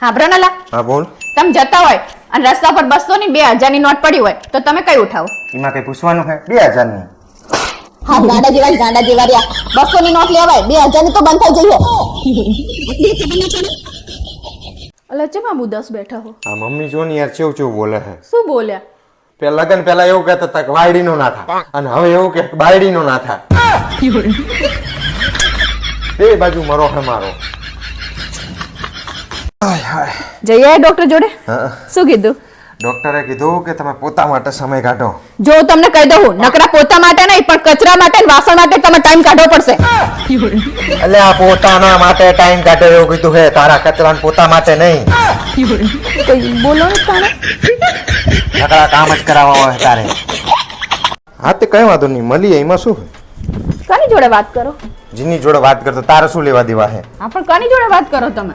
હા બ્રનલા, હા બોલ. તમે જતા હોય અને રસ્તા પર 200 ની 2000 ની નોટ પડી હોય તો તમે કઈ ઉઠાવો? એમાં કઈ પૂછવાનું છે? 2000 ની. હા ગાંડા જેવા રહ્યા. 200 ની નોટ લેવાય, 2000 ની તો બંધ થઈ જઈએ. અલા ચમ આમ ઉદાસ બેઠા હો? આ મમ્મી જો ને યાર ચેવ ચેવ બોલે છે. શું બોલ્યા? પેલા લગન પેલા એવું કહેતા હતા કે વાયડીનો ના થા, અને હવે એવું કે બાયડીનો ના થા. બે બાજુ મરો હે મારો. હાય હાય. જઈએ ડોક્ટર જોડે? હા. શું કીધું? ડોક્ટરે કીધું કે તમે પોતા માટે સમય કાઢો. જો તમને કહી દઉં, નકરા પોતા માટે નહીં પણ કચરા માટે અને વાસણ માટે તમે ટાઈમ કાઢવો પડશે. એટલે આ પોતાના માટે ટાઈમ કાઢો એવું કીધું હે, તારા કચરા પોતા માટે નહીં. બોલો ને તારે. નકરા કામ જ કરાવવા હોય તારે. હા તે કઈ વાંધો નહીં, મળીએ. એમાં શું? કોની જોડે વાત કરો? જીની જોડે વાત કરતો તારે શું લેવા દેવા હે? હા પણ કોની જોડે વાત કરો તમે?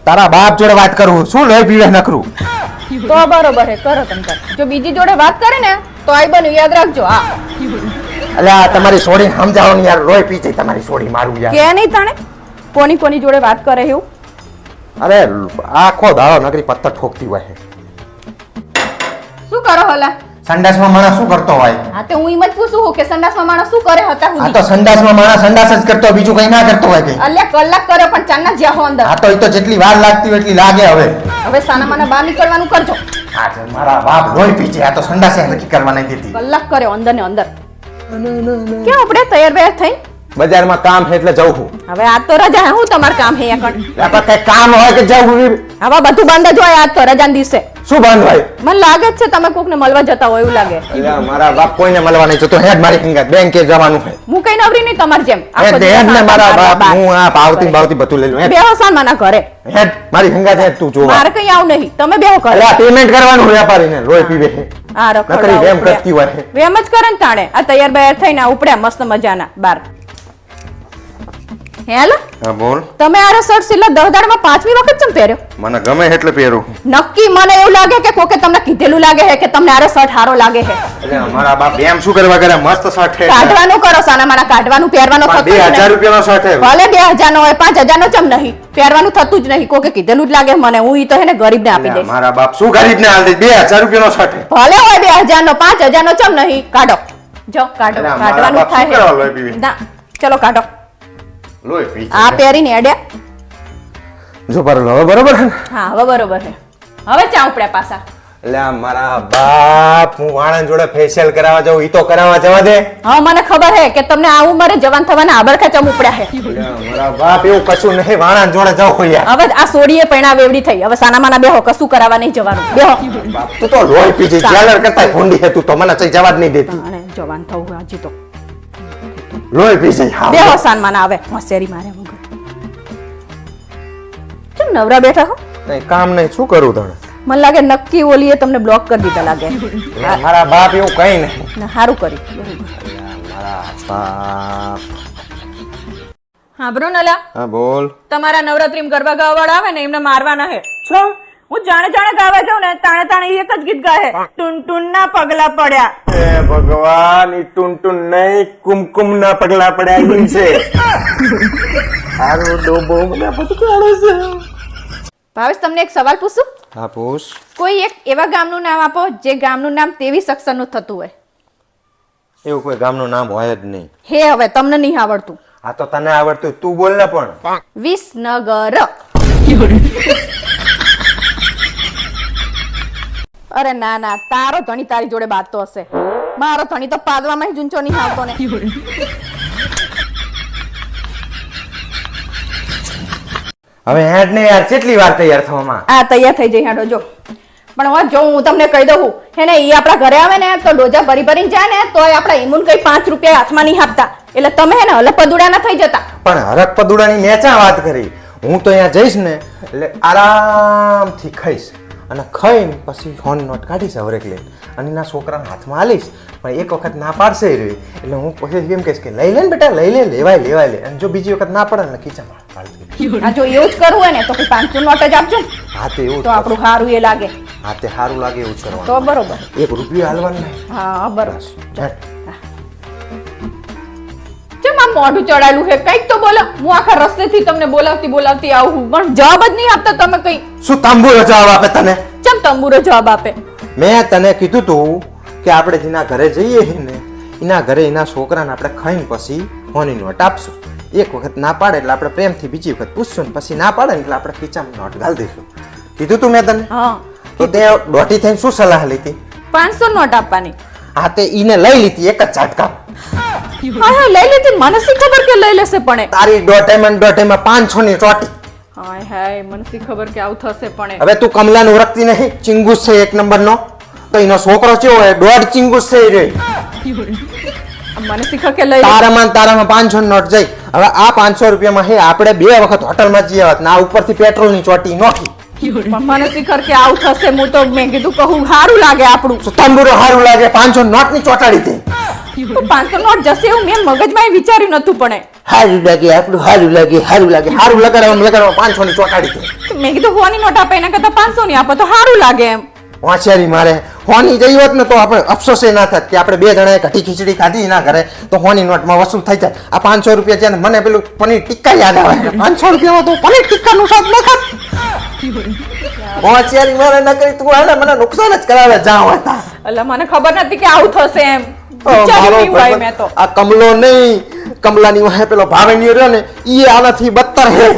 તારા બાપ જોડે વાત કરું. શું લઈ પીવે નકરું? તો બરોબર હે, કરો તમે. જો બીજી જોડે વાત કરે ને તો આઈ બનું યાદ રાખજો. હા એટલે આ તમારી સોડી સમજાવો ને યાર, લોહી પી જાય તમારી સોડી મારું યાર. કે નહીં તાણે કોની જોડે વાત કરે એવું? અરે આખો દાડો નકરી પત્તર ઠોકતી હોય છે. શું કરો હલા? સંડાસમાં માણસ શું કરતો હોય? હા તો હું એમ જ પૂછું છું કે સંડાસમાં માણસ શું કરે હતા આ સુધી? તો સંડાસમાં માણસ સંડાસ જ કરતો હોય, બીજું કઈ ના કરતો હોય કે? અલ્યા કલાક કર્યો પણ ચાંદના જ્યાં હો અંદર. આ તો એ તો જેટલી વાર લાગતી હોય એટલી લાગે. હવે સાના માના બહાર નીકળવાનું કરજો. હા છે મારા બાપ લોહી પી જાય. આ તો સંડાસે નક્કી કરવા નહીં દેતી. કલાક કર્યો અંદર ને અંદર. ક્યાં આપણે તૈયાર બેર થઈ? બજારમાં કામ છે એટલે જવું છું. હવે આજ તો રજા હે, હું તમાર કામ હે એકણ. આપણે કઈ કામ હોય કે જવું? હવે બધું બંધ જ હોય આજ તો રજાના દિવસે. શું બંધ હોય? મને લાગે જ છે તમે કોકને મળવા જતા હોય એવું લાગે. અલ્યા મારા બાપ કોઈને મળવા નહીં જતો. હેડ મારી ફિંગર બેંકે જવાનું છે. હું કઈ નવરી નહીં તમાર જેમ. આખો હેડ દિવસ હેડ ને મારા બહાર બાપ બહાર. હું આ પાવતી બધું લઈ લઉં. હેડ બેહોસાન માના ઘરે. હેડ મારી ફિંગર છે તું જોવા. મારે કઈ આવું નહીં, તમે બેહો કરે. અલ્યા પેમેન્ટ કરવાનું વેપારીને લોહી પીવે છે. આ નકરી વેમ કરતી હોય છે. વેમ જ કરે ને તાણે. આ તૈયાર બૈયાર થઈને ઉપડ્યા મસ્ત મજાના બાર. હેલો હા બોલ. તમે આ શર્ટ સિલા 10 દાડામાં 5મી વખત ચમ પહેર્યો? મને ગમે એટલે પહેરું. નક્કી મને એવું લાગે કે કોકે તમને કીધેલું લાગે છે કે તમને આ શર્ટ હારો લાગે છે. એટલે અમારા બાપ એમ શું કરવા કરે? મસ્ત શર્ટ છે. કાઢવાનું કરો સાના માના, કાઢવાનું પહેરવાનું થતું જ 2000 નહીં. રૂપિયાનો શર્ટ છે. ભલે 2000 નો હોય 5000 નો ચમ નહીં, પહેરવાનું થતું જ નહીં. કોકે કીધેલું જ લાગે મને. હું ઈ તો હે ને ગરીબ ને આપી દઈશ. મારા બાપ શું ગરીબને હાલ દે? 2000 રૂપિયાનો શર્ટ છે. ભલે હોય 2000 નો 5000 નો ચમ નહીં. કાઢો જો કાઢો. અરે મારા કાઢવાનું બાપ શું કરવા લોહી થાય પીવે? ના ચલો કાઢો. લોહી પી આ પહેરીને એડ્યા. જો પર લો બરોબર છે ને? હા હવે બરોબર છે. હવે ચા ઉપડ્યા પાછા. એટલે આ મારા બાપ હું વાણંદ જોડે ફેશિયલ કરાવવા જાઉં. ઈ તો કરાવવા જવા દે. હા મને ખબર છે કે તમને આ ઉંમરે જવાન થવાના આબરખા ચમ ઉપડ્યા છે. એટલે મારા બાપ એવું કશું નહીં. વાણંદ જોડે જાઉં યાર. હવે આ સોડીએ પૈણા વેવડી થઈ. હવે સાના માના બેહો, કશું કરાવવા નહીં જવાનું. બેહો. બાપ તું તો લોહી પી જાય. જેલર કરતા ભૂંડી છે તું તો. મને ચઈ જવા જ નહીં દેતી. અને જવાન થવું હજી તો. લોહી પી જાય. હા બેહો સાન માના. હવે હોશિયારી મારે વગર. કેમ નવરા બેઠા હો? નહીં કામ નહીં શું કરું તને? મને લાગે નક્કી ઓલીએ તમને બ્લોક કરી દીધા લાગે. મારા બાપ એવું કઈ નહીં. ના સારું કર્યું. મારા બાપ. હા બ્રોનલા, હા બોલ. તમારા નવરાત્રીમાં ગરબા ગાવા વાળા આવે ને એમને મારવાના છે. હું જાણે જાણે ગાવા જાઉં ને તાણે તાણે એક જ ગીત ગાહે. ટુન ટુન ના પગલા પડ્યા. એ ભગવાન ઈ ટુન ટુન નહીં કુમકુમ ના પગલા પડ્યા ઈ છે. આરો ડોબો મને પટકાડે છે. ભાવેશ તમને એક સવાલ પૂછું? હા પૂછ. કોઈ એક એવા ગામનું નામ આપો જે ગામનું નામ તેવી સક્ષરનું થતું હોય. એવું કોઈ ગામનું નામ હોય જ નહીં. હે હવે તમને નહીં આવડતું. આ તો તને આવડતું તું બોલ ને પણ. વિસનગર. અરે ના ના, તારો ધણી તારી જોડે બાતો હશે. મારો ધણી તો પાદવામાં જુંચો નહીં આવતો ને. હવે હેડ ને યાર કેટલી વાર તૈયાર થવામાં? આ તૈયાર થઈ જઈ હાડો જો. પણ હવે જો હું તમને કહી દઉં હે ને, ઈ આપણા ઘરે આવે ને તો ડોજા ભરી ભરીને જાય ને તોય આપણા ઈમુન કઈ 5 રૂપિયા હાથમાં નહીં આપતા. એટલે તમે હે ને હલપદુડા ના થઈ જતા. પણ હરક પદુડાની મેં ચા વાત કરી. હું તો અહીંયા જઈશ ને એટલે આરામથી ખાઈશ અને ખાઈને પછી હોન નોટ કાઢીશ હવરેક લઈને અને એના છોકરાના હાથમાં આલીશ. પણ એક વખત ના પાડશે રહી એટલે હું પછી એમ કહીશ કે લઈ લે ને બેટા લઈ લે, લેવાય લે. અને જો બીજી વખત ના પડે ને ખીચામાં પાડી. આ જો એવું જ કરવું હોય ને તો કોઈ 500 નોટ જ આપજો. હા તે એવું તો આપણું સારું એ લાગે. હા તે સારું લાગે એવું જ કરવાનું. તો બરોબર. 1 રૂપિયો હાલવાનું નહીં. હા બરોબર. હેડ. કેમ આમ મોઢું ચડાયેલું છે? કઈક તો બોલો. હું આખા રસ્તેથી તમને બોલાવતી આવું પણ જવાબ જ નહીં આપતા તમે કઈ. શું તાંબુરો જવાબ આપે તને? ચમ તંબુરો જવાબ આપે? મેં તને કીધું તું કે આપણે જેના ઘરે જઈએ છીએ ને એના ઘરે એના છોકરાને આપણે ખાઈને પછી હોની નોટ આપશું. એક વખત ના પાડે એટલે આપણે પ્રેમથી બીજી વખત પૂછશું ને પછી ના પાડે ને એટલે આપણે ખીચામાં નોટ ગાલી દઈશું. કીધું તું મેં તને? હા. તો તે દોઢી થઈને શું સલાહ લીધી? 500 નોટ આપવાની. હા તે ઈને લઈ લીધી એક જ ઝાટકા. હા લઈ લીધી. મને શી ખબર કે લઈ લેશે પણ એ. તારી દોઢેમાં 500 ની ચોટી. હાય હાય મને શી ખબર કે આવું થશે પણ એ. હવે તું કમલાને ઓળખતી નહીં? ચિંગુસ છે એક નંબરનો. તો એનો છોકરો કેવો હોય? દોઢ ચિંગુસ છે રે. મને શી ખબર કે લઈ લે. તારામાં 500 ની નોટ જઈ. હવે આ 500 રૂપિયામાં હે આપણે 2 વખત હોટલમાં જઈએ હોત ને આ ઉપરથી પેટ્રોલની ચોટી નોખી. પણ મને શી ખબર કે આવું થશે. હું તો મેં કીધું કહું સારું લાગે આપણું. તંબુરો હારું લાગે 500 નોટ ની ચોટાડી દે. તો 500 નોટ જશે એવું મેં મગજમાં વિચાર્યું નતું પણ એ. હારું લાગે આપણું હારું લાગે હારું લગાડવા 500 ની ચોટાડી દે. તો મેં કીધું હોની નોટ આપે એના કરતા 500 ની આપો તો સારું લાગે એમ. હોશિયારી મારે હોની જઈ હોત ને તો આપણે અફસોસ ના થાત કે આપણે 2 જણાએ ઘટી ખીચડી ખાધી ના ઘરે તો હોની નોટમાં વસૂલ થઈ જાય. આ 500 રૂપિયા છે ને મને પેલું પનીર ટિક્કા યાદ આવે. 500 રૂપિયામાં તો પનીર ટિક્કાનું સ્વાદ ન ખાત. હોશિયારી મારે ન કરી તું આને મને નુકસાન જ કરાવે જાવ હતા. એટલે મને ખબર નથી કે આવું થશે એમ. વિચાર્યું નહીં હોય મેં તો. આ કમલો નહીં કમલાની વાહે પેલો ભાવેન્યો રહ્યો ને ઈ આનાથી બદતર હે.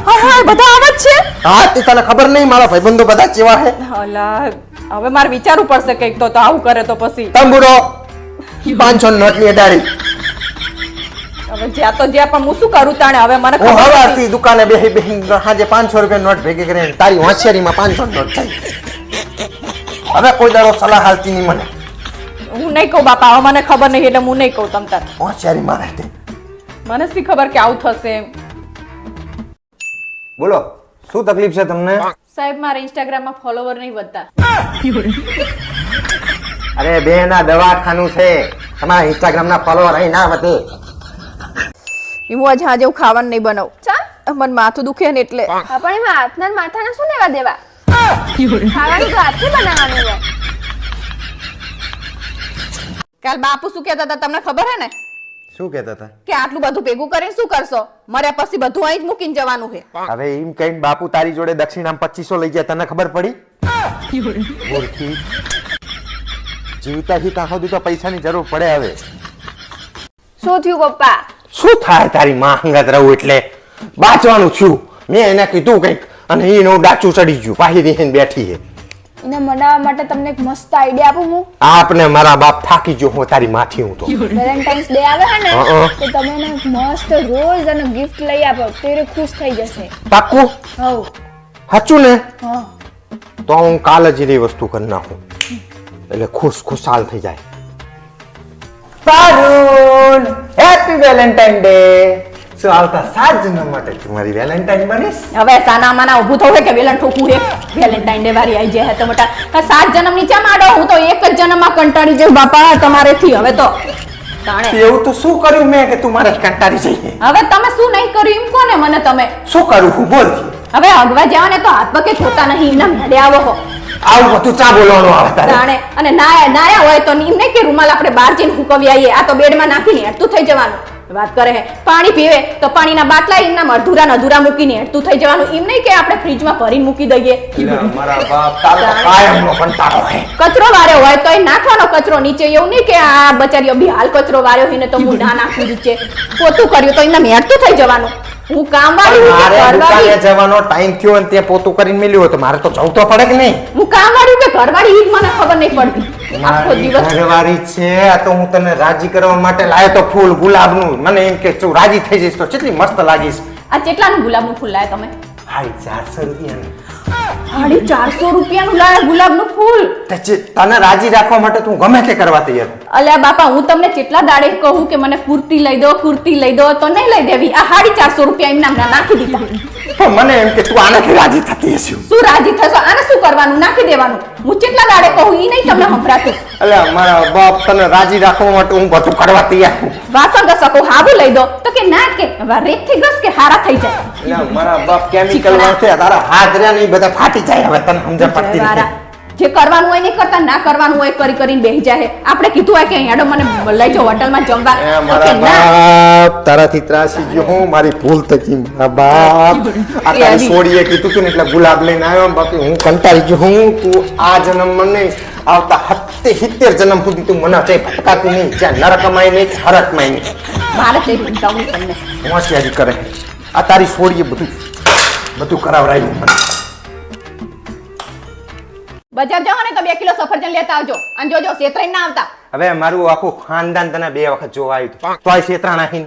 હા બધા આવા જ છે. હા તે તને ખબર નહીં મારા ભાઈબંધો બધા કેવા હે. અલા હવે મારે વિચારવું પડશે કંઈક તો આવું કરે તો પછી. તંબુરો 500 નોટની અડાડી. હવે જ્યાં તો જ્યાં પણ હું શું કરું તાણે હવે મને હું ખબર નથી. હવારથી દુકાને બેહી સાંજે 500 રૂપિયા નોટ ભેગી કરીને તારી હોશિયારીમાં 500 નોટ થઈ. હવે કોઈ દાડો સલાહ હાલતી નહીં મને. હું નહીં કહું બાપા હવે મને ખબર નહીં એટલે હું નહીં કહું તમ તાર. હોશિયારી મારે તે. મને શી ખબર કે આવું થશે એમ. બોલો શું તકલીફ છે તમને? સાહેબ મારા ઇન્સ્ટાગ્રામમાં ફોલોવર નહીં વધતા. અરે બેન આ દવાખાનું છે તમારા ઇન્સ્ટાગ્રામના ફોલોવર અહીં ના વધે. હું આજે આજે હું ખાવાનું નહીં બનાવું. ચા મને માથું દુખે ને એટલે. હા પણ એમાં હાથના ને માથાના શું લેવા દેવા? ખાવાનું તો હાથથી બનાવવાનું હોય. કાલ બાપુ શું કહેતા હતા તમને ખબર હે ને? શું કહેતા હતા? કે આટલું બધું ભેગું કરીને શું કરશો? મર્યા પછી બધું અહીં જ મૂકીને જવાનું છે. હવે એમ કહીને બાપુ તારી જોડે દક્ષિણામ 2500 લઈ જાય તને ખબર પડી? મૂર્ખી. જીવતા હી તાહો તો પૈસાની જરૂર પડે. હવે શું થયું પપ્પા? શું થાય તારી માં હંગાત રહું એટલે બાચવાનું છું. મેં એને કીધું કંઈક અને એનું ડાચું ચડી ગયું પાછી દેહીને બેઠી છે. એને મનાવવા માટે તમને એક મસ્ત આઈડિયા આપું હું. આપને મારા બાપ થાકી ગયો હું તારી માથી હું તો. વેલેન્ટાઇન્સ ડે આવે છે ને હા. તો તમે એને મસ્ત રોજ અને ગિફ્ટ લઈ આપો તો એ ખુશ થઈ જશે. પાક્કું? હવ. સાચું ને? હા. તો હું કાલ જ એ વસ્તુ કરી નાખું એટલે ખુશાલ થઈ જાય. સારું હેપી વેલેન્ટાઇન ડે. શું આવતા 7 જણા માટે તમારી વેલેન્ટાઇન બનીશ? હવે સાના માના ઊભું થવું હે કે વેલણ ઠોકવું હે? વેલેન્ટાઇન ડે વાળી આવી જાય તો મોટા 7 જન્મ નીચે માડો. હું તો એક જ જન્મમાં કંટાળી જઉં બાપા તમારેથી. હવે તો તાણે એવું તો શું કર્યું મેં કે તું મારે કંટાળી જઈએ? હવે તમે શું નહીં કર્યું એમ કોને મને તમે? શું કરું હું બોલ? હવે અગવા જાવ ને તો હાથ પગે છોતા નહીં એમના મેળે આવો હો. આવું બધું ચા બોલવાનું આવે તારે. તાણે અને નાયા હોય તો એમ નહીં કે રૂમાલ આપણે બહાર જઈને હુકવી આવીએ. આ તો બેડમાં નાખીને હેઠતું થઈ જવાનું. વાત કરે હે પાણી પીવે તો પાણીના બાટલા એમના અધૂરા ને અધૂરા મૂકીને હેઠતું થઈ જવાનું. એમ નહીં કે આપણે ફ્રીજમાં ભરીને મૂકી દઈએ. મારા બાપ તારો તો કાયમનો કંટાળો હે. કચરો વાર્યો હોય તો એ નાખવાનો કચરો નીચે. એવું નહીં કે આ બચારીઓ બી હાલ કચરો વાર્યો હોય ને તો હું ના નાખું નીચે. પોતું કર્યું તો એમને હેઠતું થઈ જવાનું. હું કામ વાળી હું કે મારે ઘરવાળી? દુકાને જવાનો ટાઈમ થયો અને તે પોતું કરીને મેલ્યું હોય તો મારે તો જવું તો પડે કે નહીં? હું કામ વાળી કે ઘરવાળી ઈ જ મને ખબર નહીં પડતી. આખો મારી દિવસ ઘરવાળી છે આ તો હું તને રાજી કરવા માટે લાવ્યો તો ફૂલ ગુલાબનું. મને એમ કે તું રાજી થઈ જઈશ તો કેટલી મસ્ત લાગીશ. આ કેટલાનું ગુલાબનું ફૂલ લાયા તમે? 450 રૂપિયાનું. 450 રૂપિયાનું લાયા ગુલાબનું ફૂલ? તને રાજી રાખવા માટે તું ગમે તે કરવા તૈયાર. અલ્યા બાપા હું તમને કેટલા દાડે કહું કે મને કુર્તી લઈ દો તો નહીં લઈ દેવી. આ 450 રૂપિયા એમના નાખી દીધા. પણ મને એમ કે તું આનાથી રાજી થતી હશે. શું રાજી થશો? આને શું કરવાનું? નાખી દેવાનું. હું કેટલા દાડે કહું ઈ નહીં તમને સંભળાતું. અલ્યા મારા બાપ તને રાજી રાખવા માટે હું બધું કરવા તૈયાર છું. વાસણ ઘસકો હાબુ લઈ દો તો કે ના કે રેતથી ઘસ કે હારા થઈ જાય. અલ્યા મારા બાપ કેમિકલ વાળશે તારા હાથ રહ્યા ને ઈ બધા ફાટી જાય. હવે તને સમજ પડતી નથી. જે કરવાનું હોય નહીં કરતા, ના કરવાનું હોય કરી કરીને બેસી જાય. આપણે કીધું હોય કે હેડો મને લઈ જાઓ હોટલમાં જમવા, એ તો કે મારા ના. બાપ તારાથી ત્રાસી ગયો હું, મારી ભૂલ થઈ મારા બાપ. આ તારી સોડીએ કીધું તું ને એટલે ગુલાબ લઈને આવ્યો, બાકી હું કંટાળી ગયો હું. તું આ જન્મમાં નહીં, આવતા 70 જન્મ સુધી તું મને કઈ ભટકાતું નહીં, જ્યાં નરકમાય નહીં હરકમાય નહીં. મારે જઈ સમજાવું તમને. હોશિયારી કરે આ તારી સોડીએ બધું કરાવરાયું મને. બજાર જાઓ ને તો 2 કિલો સફરજન લેતા આવજો અને જોજો શેતરાઈ ના આવતા. હવે મારું આખું ખાનદાન તને 2 વખત જોવા આવ્યું હતું, તોય શેતરાણા નહીં.